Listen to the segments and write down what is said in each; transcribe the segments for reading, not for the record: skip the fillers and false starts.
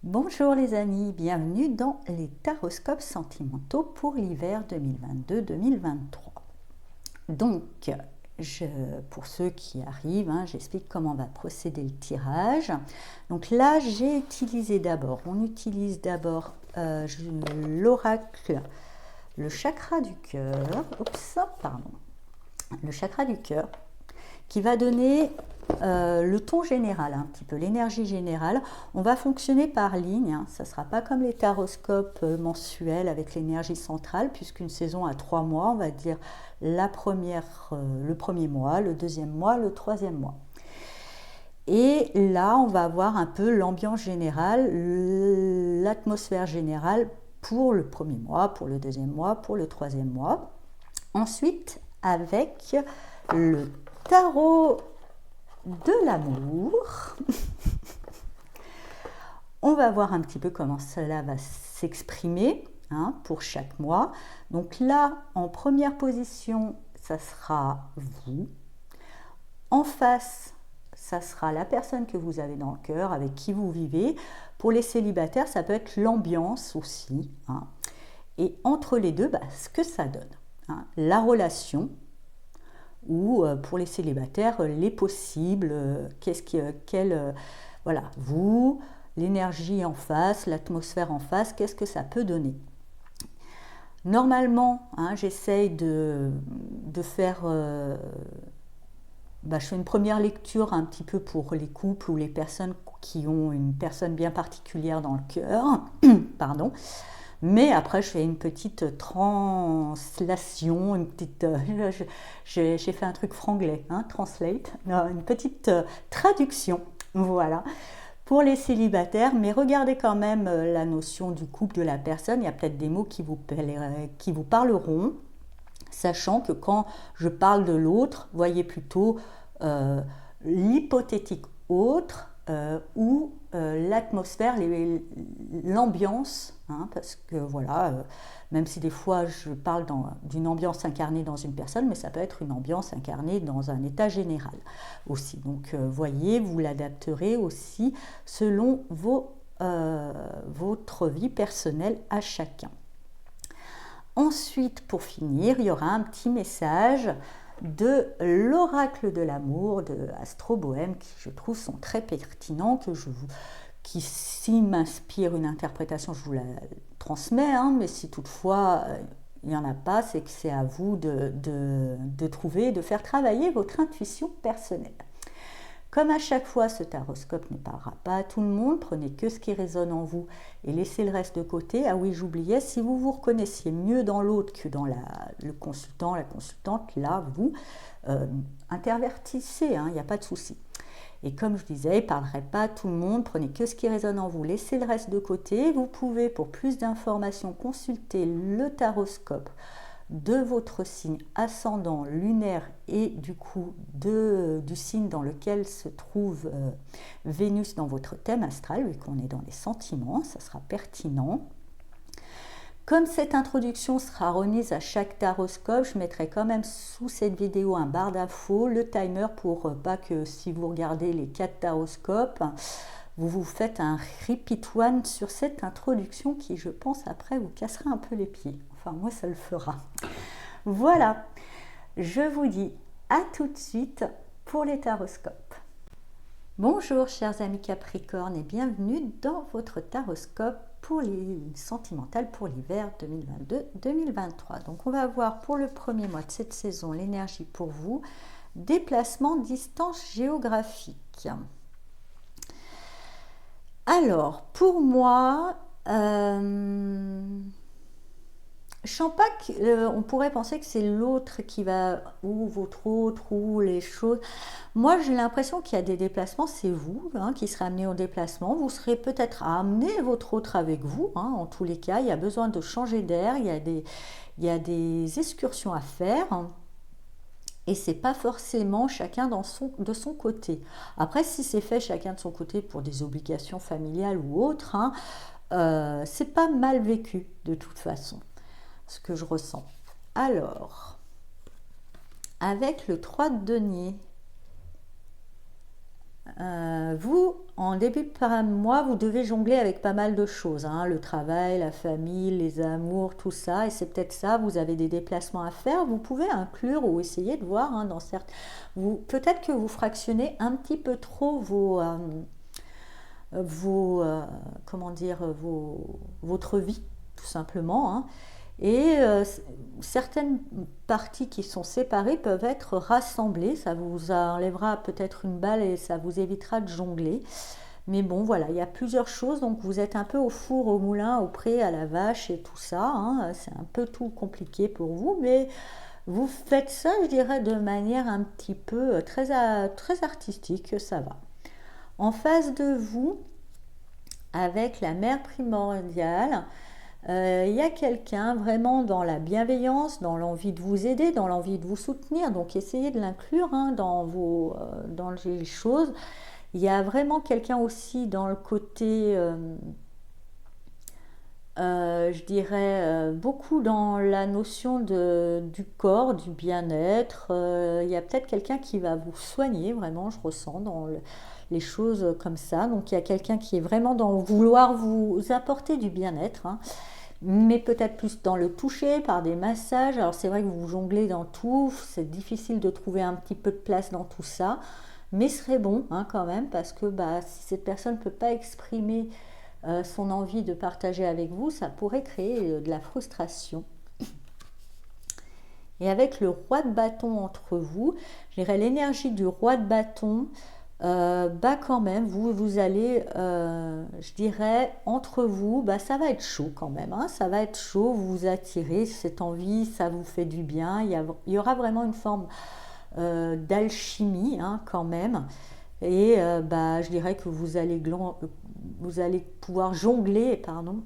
Bonjour les amis, bienvenue dans les taroscopes sentimentaux pour l'hiver 2022-2023. Donc, pour ceux qui arrivent, j'explique comment va procéder le tirage. Donc là, on utilise d'abord l'oracle, le chakra du cœur, le chakra du cœur, qui va donner le ton général, un petit peu l'énergie générale. On va fonctionner par ligne, ça ne sera pas comme les taroscopes mensuels avec l'énergie centrale, puisqu'une saison a 3 mois, on va dire le premier mois, le deuxième mois, le troisième mois. Et là, on va avoir un peu l'ambiance générale, l'atmosphère générale pour le premier mois, pour le deuxième mois, pour le troisième mois. Ensuite, avec le tarot de l'amour, on va voir un petit peu comment cela va s'exprimer pour chaque mois. Donc là, en première position, ça sera vous. En face, ça sera la personne que vous avez dans le cœur, avec qui vous vivez. Pour les célibataires, ça peut être l'ambiance aussi. Et entre les deux, ce que ça donne. La relation, ou pour les célibataires, les possibles, vous, l'énergie en face, l'atmosphère en face, qu'est-ce que ça peut donner. Normalement, j'essaye de faire, je fais une première lecture un petit peu pour les couples ou les personnes qui ont une personne bien particulière dans le cœur, pardon. Mais après, je fais une petite translation, j'ai fait un truc franglais, translate, une petite traduction, voilà, pour les célibataires. Mais regardez quand même la notion du couple de la personne. Il y a peut-être des mots qui vous parleront, sachant que quand je parle de l'autre, voyez plutôt l'hypothétique autre, ou l'atmosphère, l'ambiance, parce que voilà, même si des fois je parle d'une ambiance incarnée dans une personne, mais ça peut être une ambiance incarnée dans un état général aussi. Donc voyez, vous l'adapterez aussi selon votre vie personnelle à chacun. Ensuite, pour finir, il y aura un petit message de l'oracle de l'amour de Astro Bohème, qui je trouve sont très pertinents, qui s'il m'inspire une interprétation, je vous la transmets, mais si toutefois il n'y en a pas, c'est que c'est à vous de trouver, de faire travailler votre intuition personnelle. Comme à chaque fois, ce taroscope ne parlera pas à tout le monde, prenez que ce qui résonne en vous et laissez le reste de côté. Ah oui, j'oubliais, si vous vous reconnaissiez mieux dans l'autre que dans le consultant, la consultante, là, vous intervertissez, il n'y a pas de souci. Et comme je disais, il ne parlerait pas à tout le monde, prenez que ce qui résonne en vous, laissez le reste de côté. Vous pouvez, pour plus d'informations, consulter le taroscope de votre signe ascendant lunaire et du coup du signe dans lequel se trouve Vénus dans votre thème astral, vu qu'on est dans les sentiments, ça sera pertinent. Comme cette introduction sera remise à chaque taroscope, je mettrai quand même sous cette vidéo un barre d'infos, le timer pour pas que si vous regardez les 4 taroscopes, vous faites un repeat one sur cette introduction qui, je pense, après vous cassera un peu les pieds. Enfin, moi, ça le fera. Voilà, je vous dis à tout de suite pour les taroscopes. Bonjour, chers amis Capricorne, et bienvenue dans votre taroscope pour les sentimentales pour l'hiver 2022-2023. Donc, on va voir pour le premier mois de cette saison l'énergie pour vous, déplacement, distance géographique. Alors, pour moi, on pourrait penser que c'est l'autre qui va, ou votre autre, ou les choses. Moi, j'ai l'impression qu'il y a des déplacements, c'est vous qui serez amené au déplacement. Vous serez peut-être à amener votre autre avec vous. En tous les cas, il y a besoin de changer d'air, il y a des excursions à faire. Et c'est pas forcément chacun de son côté. Après, si c'est fait chacun de son côté pour des obligations familiales ou autres, c'est pas mal vécu de toute façon, ce que je ressens. Alors, avec le 3 de denier, vous, en en début de mois, vous devez jongler avec pas mal de choses, hein, le travail, la famille, les amours, tout ça. Et c'est peut-être ça, vous avez des déplacements à faire. Vous pouvez inclure ou essayer de voir, hein, peut-être que vous fractionnez un petit peu trop comment dire, votre vie, tout simplement, hein. Et certaines parties qui sont séparées peuvent être rassemblées. Ça vous enlèvera peut-être une balle et ça vous évitera de jongler. Mais bon, voilà, il y a plusieurs choses. Donc vous êtes un peu au four, au moulin, au pré, à la vache et tout ça, hein. C'est un peu tout compliqué pour vous, mais vous faites ça, je dirais, de manière un petit peu très artistique, ça va. En face de vous, avec la mère primordiale, il y a quelqu'un vraiment dans la bienveillance, dans l'envie de vous aider, dans l'envie de vous soutenir. Donc essayez de l'inclure, hein, dans les choses. Il y a vraiment quelqu'un aussi dans le côté, je dirais, beaucoup dans la notion du corps, du bien-être. Il y a peut-être quelqu'un qui va vous soigner, vraiment, je ressens les choses comme ça. Donc il y a quelqu'un qui est vraiment dans vouloir vous apporter du bien-être, hein, mais peut-être plus dans le toucher, par des massages. Alors c'est vrai que vous jonglez dans tout, c'est difficile de trouver un petit peu de place dans tout ça, mais ce serait bon, hein, quand même, parce que si cette personne ne peut pas exprimer son envie de partager avec vous, ça pourrait créer de la frustration. Et avec le roi de bâton entre vous, je dirais l'énergie du roi de bâton, quand même, vous allez, je dirais, entre vous, ça va être chaud quand même, hein, ça va être chaud, vous vous attirez, cette envie, ça vous fait du bien, il y aura vraiment une forme d'alchimie, hein, quand même. Et je dirais que vous allez pouvoir jongler, pardon,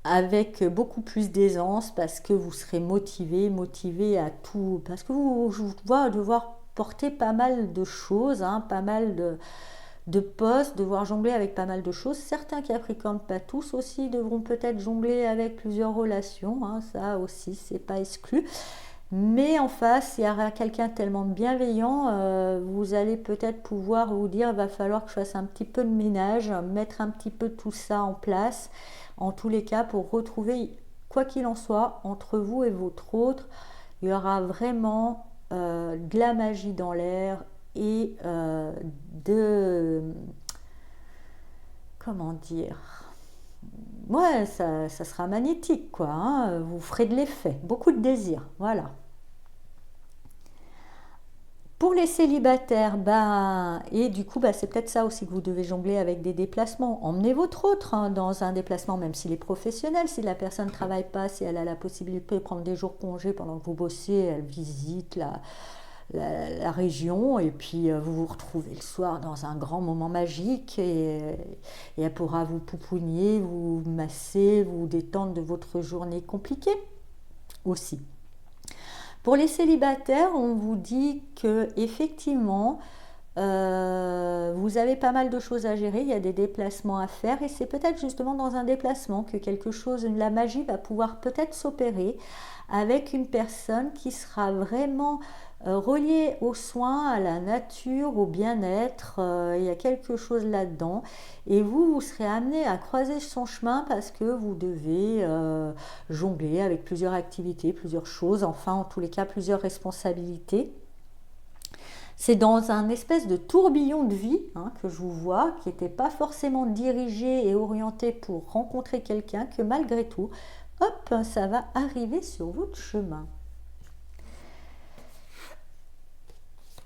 avec beaucoup plus d'aisance parce que vous serez motivé à tout, parce que je vous vois devoir porter pas mal de choses, hein, pas mal de postes, devoir jongler avec pas mal de choses. Certains Capricornes, pas tous aussi, devront peut-être jongler avec plusieurs relations, hein, ça aussi, c'est pas exclu. Mais en face, il y aura quelqu'un tellement bienveillant, vous allez peut-être pouvoir vous dire, il va falloir que je fasse un petit peu de ménage, mettre un petit peu tout ça en place, en tous les cas, pour retrouver, quoi qu'il en soit, entre vous et votre autre, il y aura vraiment de la magie dans l'air et comment dire, ouais, ça sera magnétique, quoi, hein, vous ferez de l'effet, beaucoup de désir, voilà. Pour les célibataires, et du coup, c'est peut-être ça aussi que vous devez jongler avec des déplacements. Emmenez votre autre, hein, dans un déplacement, même s'il est professionnel. Si la personne ne travaille pas, si elle a la possibilité de prendre des jours congés pendant que vous bossez, elle visite la région et puis vous vous retrouvez le soir dans un grand moment magique et elle pourra vous poupougner, vous masser, vous détendre de votre journée compliquée aussi. Pour les célibataires, on vous dit que effectivement, vous avez pas mal de choses à gérer, il y a des déplacements à faire et c'est peut-être justement dans un déplacement que la magie va pouvoir peut-être s'opérer avec une personne qui sera vraiment reliée aux soins, à la nature, au bien-être. Il y a quelque chose là-dedans et vous serez amené à croiser son chemin parce que vous devez jongler avec plusieurs activités, plusieurs choses, enfin en tous les cas plusieurs responsabilités. C'est dans un espèce de tourbillon de vie, hein, que je vous vois, qui n'était pas forcément dirigé et orienté pour rencontrer quelqu'un, que malgré tout, hop, ça va arriver sur votre chemin.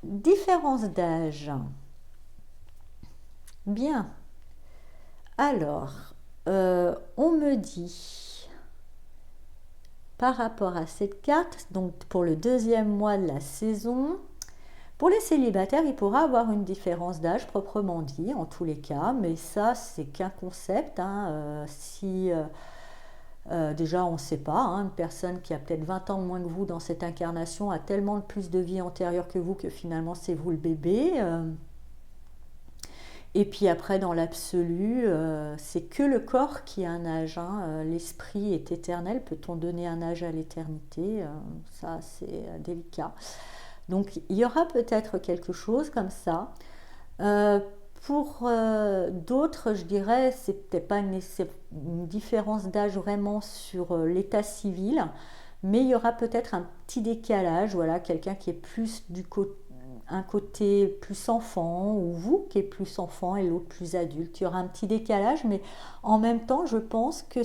Différence d'âge. Bien. Alors, on me dit, par rapport à cette carte, donc pour le deuxième mois de la saison, pour les célibataires, il pourra avoir une différence d'âge proprement dit, en tous les cas, mais ça, c'est qu'un concept, hein, déjà, on ne sait pas, hein, une personne qui a peut-être 20 ans de moins que vous dans cette incarnation a tellement de plus de vie antérieure que vous que finalement, c'est vous le bébé. Et puis après, dans l'absolu, c'est que le corps qui a un âge, hein. L'esprit est éternel. Peut-on donner un âge à l'éternité? Ça, c'est délicat. Donc il y aura peut-être quelque chose comme ça. Pour d'autres, je dirais, c'est peut-être pas une différence d'âge vraiment sur l'état civil, mais il y aura peut-être un petit décalage, voilà, quelqu'un qui est plus un côté plus enfant, ou vous qui est plus enfant et l'autre plus adulte. Il y aura un petit décalage, mais en même temps, je pense que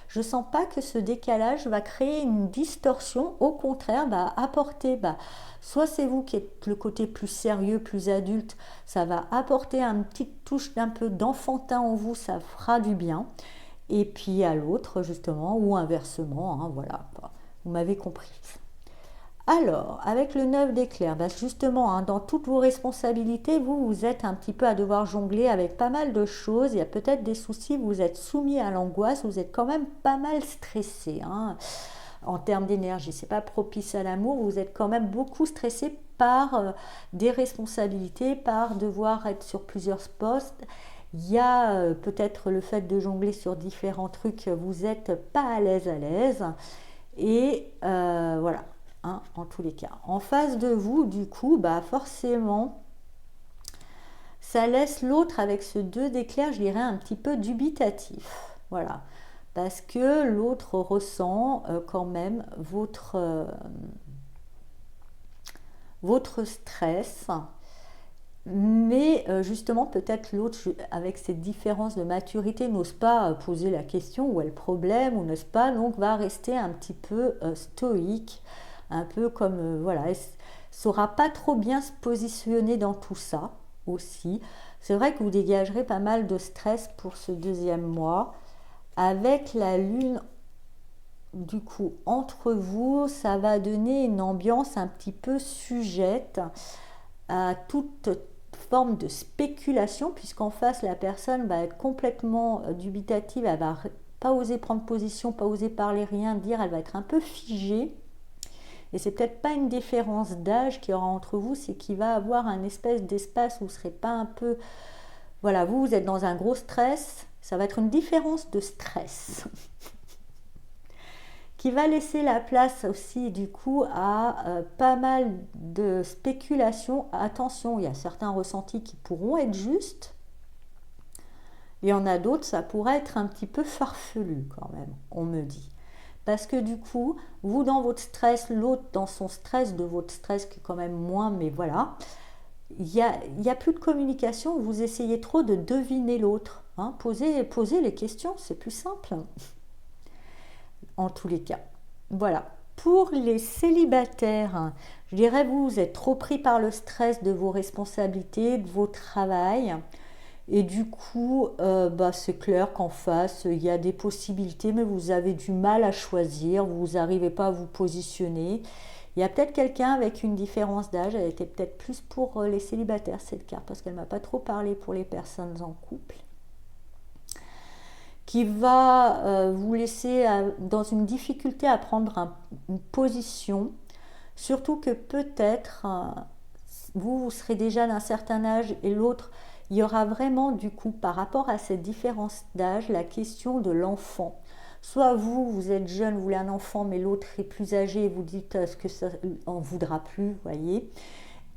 je sens pas que ce décalage va créer une distorsion, au contraire, va apporter, soit c'est vous qui êtes le côté plus sérieux, plus adulte, ça va apporter une petite touche d'un peu d'enfantin en vous, ça fera du bien. Et puis à l'autre, justement, ou inversement, hein, voilà, quoi. Vous m'avez compris. Alors, avec le 9 d'éclair, justement, hein, dans toutes vos responsabilités, vous êtes un petit peu à devoir jongler avec pas mal de choses. Il y a peut-être des soucis, vous êtes soumis à l'angoisse, vous êtes quand même pas mal stressé, hein, en termes d'énergie. C'est pas propice à l'amour, vous êtes quand même beaucoup stressé par des responsabilités, par devoir être sur plusieurs postes. Il y a peut-être le fait de jongler sur différents trucs, vous n'êtes pas à l'aise. Et voilà. Hein, en tous les cas. En face de vous, du coup, forcément, ça laisse l'autre avec ce 2 d'éclair, je dirais, un petit peu dubitatif. Voilà. Parce que l'autre ressent quand même votre stress. Mais justement, peut-être l'autre, avec cette différence de maturité, n'ose pas poser la question où est le problème, ou n'ose pas, donc va rester un petit peu stoïque, un peu comme, voilà, elle ne saura pas trop bien se positionner dans tout ça aussi. C'est vrai que vous dégagerez pas mal de stress pour ce deuxième mois. Avec la lune, du coup, entre vous, ça va donner une ambiance un petit peu sujette à toute forme de spéculation, puisqu'en face, la personne va être complètement dubitative, elle va pas oser prendre position, pas oser parler, rien dire, elle va être un peu figée. Et c'est peut-être pas une différence d'âge qu'il y aura entre vous, c'est qu'il va avoir un espèce d'espace où vous ne serez pas un peu... Voilà, vous êtes dans un gros stress, ça va être une différence de stress qui va laisser la place aussi du coup à pas mal de spéculations. Attention, il y a certains ressentis qui pourront être justes, il y en a d'autres, ça pourrait être un petit peu farfelu quand même, on me dit. Parce que du coup, vous dans votre stress, l'autre dans son stress, de votre stress qui est quand même moins, mais voilà, il y a plus de communication, vous essayez trop de deviner l'autre. Hein. Posez les questions, c'est plus simple. En tous les cas. Voilà. Pour les célibataires, je dirais vous êtes trop pris par le stress de vos responsabilités, de vos travails. Et du coup, c'est clair qu'en face, il y a des possibilités, mais vous avez du mal à choisir, vous n'arrivez pas à vous positionner. Il y a peut-être quelqu'un avec une différence d'âge, elle était peut-être plus pour les célibataires cette carte, parce qu'elle ne m'a pas trop parlé pour les personnes en couple, qui va vous laisser dans une difficulté à prendre une position, surtout que peut-être vous serez déjà d'un certain âge et l'autre, il y aura vraiment du coup par rapport à cette différence d'âge la question de l'enfant. Soit vous êtes jeune, vous voulez un enfant, mais l'autre est plus âgé et vous dites ce que ça en voudra plus, voyez.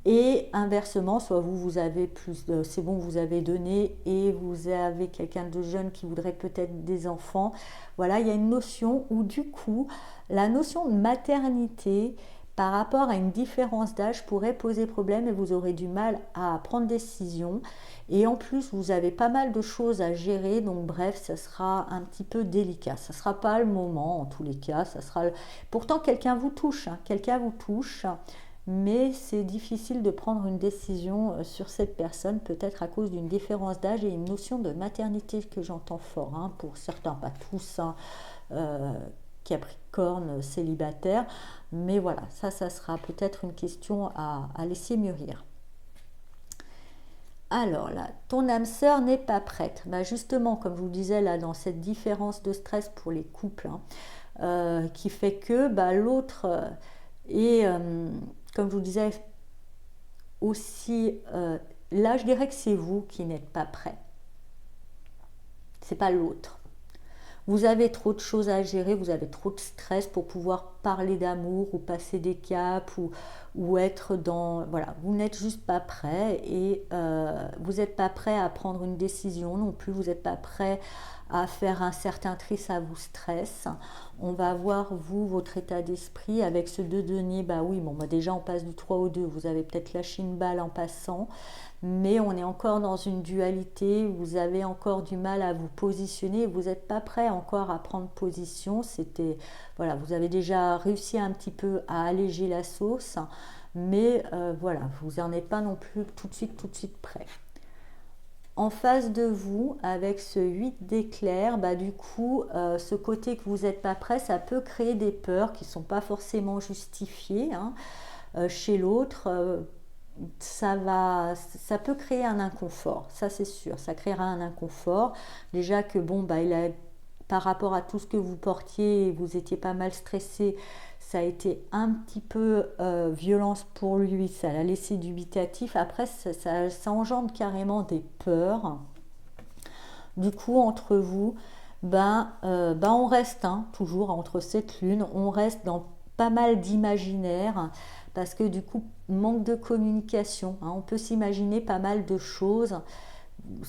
Et inversement, soit vous avez plus de, c'est bon, vous avez donné et vous avez quelqu'un de jeune qui voudrait peut-être des enfants. Voilà, il y a une notion où du coup, la notion de maternité par rapport à une différence d'âge pourrait poser problème et vous aurez du mal à prendre des décisions. Et en plus, vous avez pas mal de choses à gérer, donc bref, ça sera un petit peu délicat. Ça ne sera pas le moment en tous les cas. Ça sera... Pourtant, quelqu'un vous touche, hein, quelqu'un vous touche. Mais c'est difficile de prendre une décision sur cette personne, peut-être à cause d'une différence d'âge et une notion de maternité que j'entends fort, hein, pour certains, pas tous, hein, Capricorne, célibataire, mais voilà, ça sera peut-être une question à laisser mûrir. Alors là, ton âme sœur n'est pas prête. Justement, comme je vous disais là, dans cette différence de stress pour les couples, hein, qui fait que l'autre est... comme je vous disais aussi, là je dirais que c'est vous qui n'êtes pas prêt. C'est pas l'autre. Vous avez trop de choses à gérer, vous avez trop de stress pour pouvoir parler d'amour ou passer des caps ou être dans... Voilà, vous n'êtes juste pas prêt et vous n'êtes pas prêt à prendre une décision non plus, vous n'êtes pas prêt à faire un certain tri, ça vous stresse. On va voir, vous, votre état d'esprit avec ce 2 deniers. Bah oui, bon, bah déjà on passe du 3 au 2, vous avez peut-être lâché une balle en passant, mais on est encore dans une dualité, vous avez encore du mal à vous positionner, vous n'êtes pas prêt encore à prendre position. C'était, voilà, vous avez déjà réussi un petit peu à alléger la sauce, mais voilà, vous n'en êtes pas non plus tout de suite prêt. En face de vous, avec ce 8 d'éclair, bah du coup, ce côté que vous n'êtes pas prêt, ça peut créer des peurs qui ne sont pas forcément justifiées, hein, chez l'autre. Ça peut créer un inconfort, ça c'est sûr, ça créera un inconfort. Déjà que bon, bah, par rapport à tout ce que vous portiez, vous étiez pas mal stressé, ça a été un petit peu violence pour lui, ça l'a laissé dubitatif. Après, ça engendre carrément des peurs. Du coup, entre vous, on reste, hein, toujours entre cette lune, on reste dans pas mal d'imaginaire, parce que du coup, manque de communication, hein. On peut s'imaginer pas mal de choses,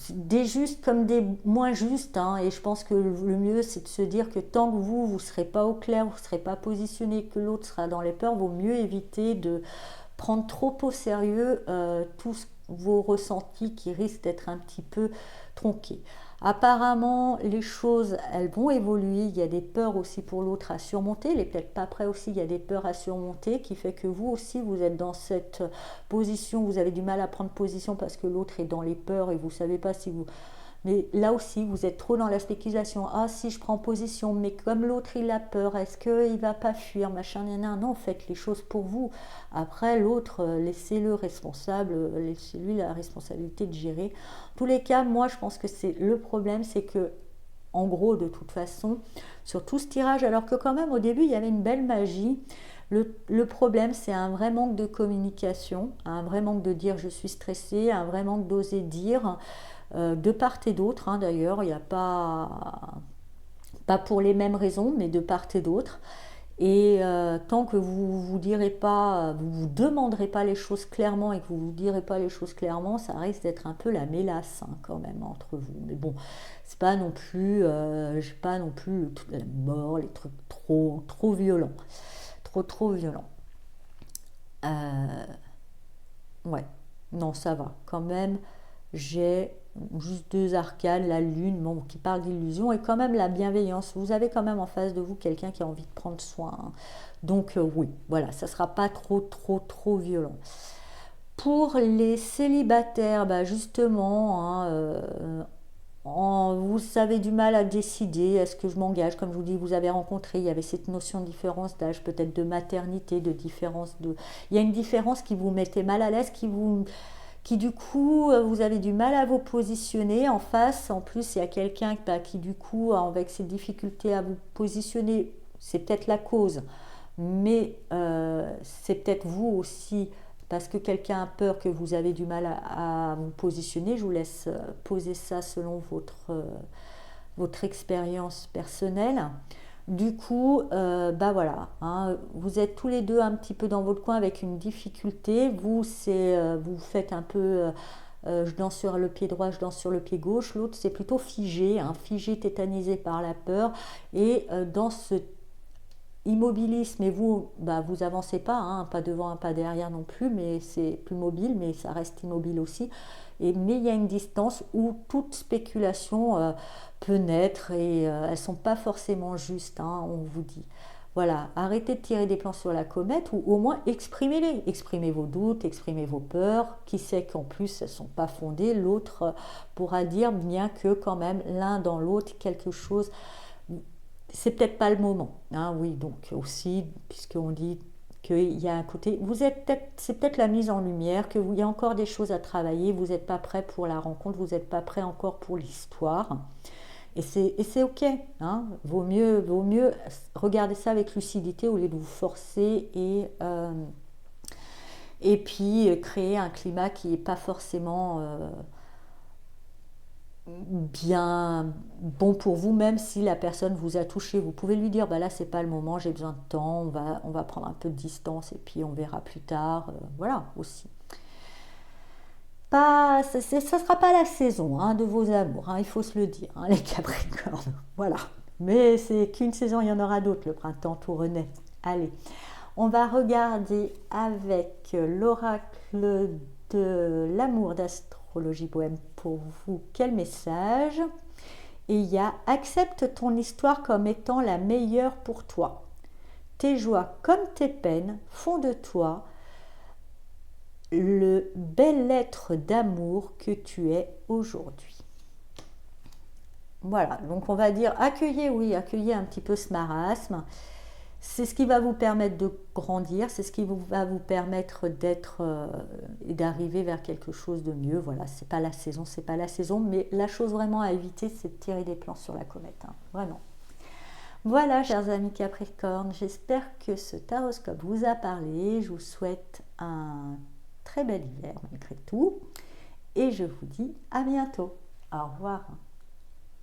des justes comme des moins justes, hein. Et je pense que le mieux, c'est de se dire que tant que vous ne serez pas au clair, vous ne serez pas positionné, que l'autre sera dans les peurs, vaut mieux éviter de prendre trop au sérieux tous vos ressentis qui risquent d'être un petit peu tronqués. Apparemment, les choses, elles vont évoluer. Il y a des peurs aussi pour l'autre à surmonter. Il n'est peut-être pas prêt aussi. Il y a des peurs à surmonter qui fait que vous aussi, vous êtes dans cette position. Vous avez du mal à prendre position parce que l'autre est dans les peurs et vous ne savez pas si vous... Mais là aussi, vous êtes trop dans la spéculation. Ah, si je prends position, mais comme l'autre il a peur, est-ce qu'il ne va pas fuir, machin, non, faites les choses pour vous. Après, l'autre, laissez-le responsable, laissez-lui la responsabilité de gérer. En tous les cas, moi, je pense que c'est le problème, c'est que, en gros, de toute façon, sur tout ce tirage, alors que quand même, au début, il y avait une belle magie. Le problème, c'est un vrai manque de communication, un vrai manque de dire je suis stressée, un vrai manque d'oser dire. De part et d'autre, hein, d'ailleurs, il n'y a pas pour les mêmes raisons, mais de part et d'autre. Et tant que vous direz pas, vous demanderez pas les choses clairement et que vous direz pas les choses clairement, ça risque d'être un peu la mélasse, hein, quand même entre vous. Mais bon, c'est pas non plus, j'ai pas non plus la mort, les trucs trop violents, trop violents. Euh, ouais, non, ça va. Quand même, j'ai juste 2 arcanes, la lune, bon, qui parle d'illusion, et quand même la bienveillance. Vous avez quand même en face de vous quelqu'un qui a envie de prendre soin, hein. Donc oui, voilà, ça sera pas trop violent. Pour les célibataires, bah justement, hein, vous avez du mal à décider, est-ce que je m'engage, comme je vous dis, vous avez rencontré, il y avait cette notion de différence d'âge, peut-être de maternité, de différence de... Il y a une différence qui vous mettait mal à l'aise, qui du coup, vous avez du mal à vous positionner en face. En plus, il y a quelqu'un qui du coup, avec ses difficultés à vous positionner, c'est peut-être la cause, mais c'est peut-être vous aussi, parce que quelqu'un a peur que vous avez du mal à vous positionner. Je vous laisse poser ça selon votre expérience personnelle. Du coup, voilà, hein, vous êtes tous les deux un petit peu dans votre coin avec une difficulté. Vous, vous faites un peu, je danse sur le pied droit, je danse sur le pied gauche. L'autre, c'est plutôt figé, hein, figé, tétanisé par la peur. Et dans ce immobilisme, et vous, vous avancez pas, hein, pas devant, un pas derrière non plus, mais c'est plus mobile, mais ça reste immobile aussi. Mais il y a une distance où toute spéculation peut naître et elles ne sont pas forcément justes, hein, on vous dit. Voilà, arrêtez de tirer des plans sur la comète ou au moins exprimez-les. Exprimez vos doutes, exprimez vos peurs. Qui sait qu'en plus elles ne sont pas fondées, l'autre pourra dire bien que quand même l'un dans l'autre quelque chose. C'est peut-être pas le moment, hein, oui, donc aussi, puisqu'on dit qu'il y a un côté, c'est peut-être la mise en lumière, qu'il y a encore des choses à travailler, vous n'êtes pas prêt pour la rencontre, vous n'êtes pas prêt encore pour l'histoire, et c'est ok, hein, vaut mieux regarder ça avec lucidité au lieu de vous forcer et puis créer un climat qui n'est pas forcément bien bon pour vous, même si la personne vous a touché. Vous pouvez lui dire, bah là c'est pas le moment, j'ai besoin de temps, on va prendre un peu de distance et puis on verra plus tard. Voilà aussi. Pas, ça ne sera pas la saison hein, de vos amours, hein, il faut se le dire, hein, les Capricornes. Voilà. Mais c'est qu'une saison, il y en aura d'autres, le printemps tout renaît. Allez, on va regarder avec l'oracle de l'amour d'Astrologie Bohème pour vous. Quel message? Et il y a accepte ton histoire comme étant la meilleure pour toi. Tes joies comme tes peines font de toi le bel être d'amour que tu es aujourd'hui. Voilà, donc on va dire accueillez, oui, accueillez un petit peu ce marasme. C'est ce qui va vous permettre de grandir, c'est ce qui va vous permettre d'être et d'arriver vers quelque chose de mieux. Voilà, c'est pas la saison, mais la chose vraiment à éviter, c'est de tirer des plans sur la comète, hein, vraiment. Voilà, chers amis Capricorne, j'espère que ce taroscope vous a parlé. Je vous souhaite un très bel hiver malgré tout, et je vous dis à bientôt. Au revoir.